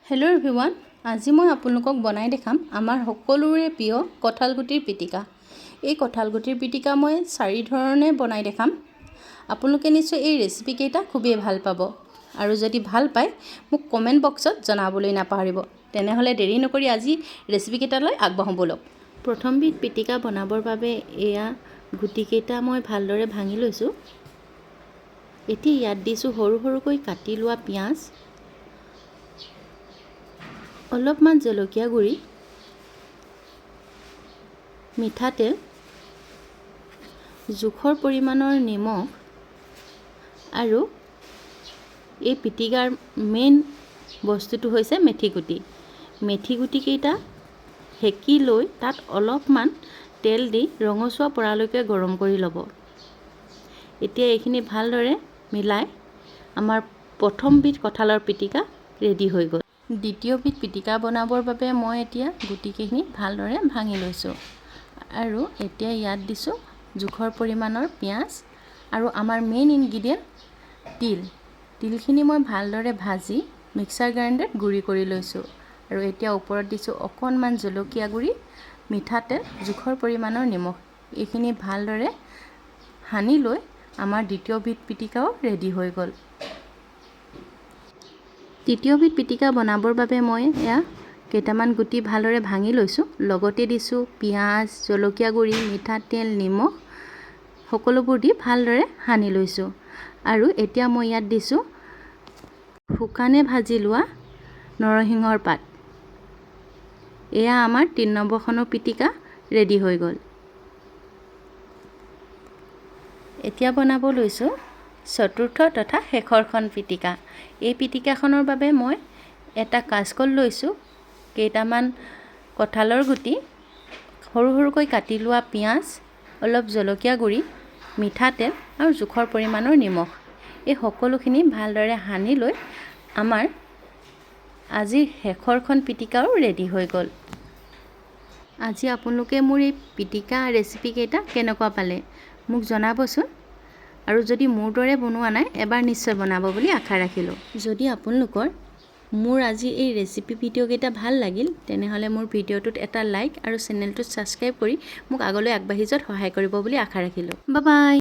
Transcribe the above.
Hello' everyone, আজি মই আপোনালোকক বনাই দেখাম আমাৰ সকলোৰে প্ৰিয় কঁঠাল গুটিৰ পিটিকা। এই কঁঠাল গুটিৰ পিটিকা মই 4 ধৰণে বনাই দেখাম। আপোনালোকে নিশ্চয় এই ৰেচিপিকেইটা খুবেই ভাল পাব আৰু যদি ভাল পায় মোক কমেণ্ট বক্সত জনাবলৈ নাপাহৰিব। তেনেহ'লে দেৰি নকৰি আজি ৰেচিপিকেইটালৈ আগবাঢ়ো বলক। প্ৰথমবিধ পিটিকা বনাবৰ বাবে এয়া গুটিকেইটা মই ভালদৰে ভাঙি লৈছোঁ। এতিয়া ইয়াত দিছোঁ সৰু সৰুকৈ কাটি লোৱা পিঁয়াজ, অলপমান জলকীয়া গুড়ি, মিঠাতেল, জোখৰ পৰিমাণৰ নিমখ আৰু এই পিটিকাৰ মেইন বস্তুটো হৈছে মেথি গুটি। মেথি গুটিকেইটা সেকি লৈ তাত অলপমান তেল দি ৰঙচুৱা পৰালৈকে গৰম কৰি ল'ব। এতিয়া এইখিনি ভালদৰে মিলাই আমাৰ প্ৰথমবিধ কঁঠালৰ পিটিকা ৰেডি হৈ গ'ল। দ্বিতীয়বিধ পিটিকা বনাবৰ বাবে মই এতিয়া গুটিখিনি ভালদৰে ভাঙি লৈছোঁ আৰু এতিয়া ইয়াত দিছোঁ জোখৰ পৰিমাণৰ পিঁয়াজ আৰু আমাৰ মেইন ইনগ্ৰিডিয়েণ্ট তিলখিনি মই ভালদৰে ভাজি মিক্সাৰ গ্ৰাইণ্ডাৰত গুড়ি কৰি লৈছোঁ আৰু এতিয়া ওপৰত দিছোঁ অকণমান জলকীয়া গুড়ি, মিঠাতেল, জোখৰ পৰিমাণৰ নিমখ। এইখিনি ভালদৰে সানি লৈ আমাৰ দ্বিতীয়বিধ পিটিকাও ৰেডি হৈ গ'ল। তৃতীয়বিধ পিটিকা বনাবৰ বাবে মই এয়া কেইটামান গুটি ভালদৰে ভাঙি লৈছোঁ, লগতে দিছোঁ পিঁয়াজ, জলকীয়া গুড়ি, মিঠাতেল, নিমখ সকলোবোৰ দি ভালদৰে সানি লৈছোঁ আৰু এতিয়া মই ইয়াত দিছোঁ শুকানে ভাজি লোৱা নৰসিংহৰ পাত। এয়া আমাৰ 3 নম্বৰখনৰ পিটিকা ৰেডি হৈ গ'ল। এতিয়া বনাব লৈছোঁ চতুৰ্থ তথা শেষৰখন পিটিকা। এই পিটিকাখনৰ বাবে মই এটা কাচকল লৈছোঁ, কেইটামান কঁঠালৰ গুটি, সৰু সৰুকৈ কাটি লোৱা পিঁয়াজ, অলপ জলকীয়া গুড়ি, মিঠাতেল আৰু জোখৰ পৰিমাণৰ নিমখ। এই সকলোখিনি ভালদৰে সানি লৈ আমাৰ আজিৰ শেষৰখন পিটিকাও ৰেডি হৈ গ'ল। আজি আপোনালোকে মোৰ এই পিটিকা ৰেচিপিকেইটা কেনেকুৱা পালে মোক জনাবচোন আৰু যদি মোৰ দৰে বনোৱা নাই এবাৰ নিশ্চয় বনাব বুলি আশা ৰাখিলোঁ। যদি আপোনালোকৰ মোৰ আজি এই ৰেচিপি ভিডিঅ'কেইটা ভাল লাগিল তেনেহ'লে মোৰ ভিডিঅ'টোত এটা লাইক আৰু চেনেলটোত ছাবস্ক্ৰাইব কৰি মোক আগলৈ আগবাঢ়ি যোৱাত সহায় কৰিব বুলি আশা ৰাখিলোঁ। Bye bye.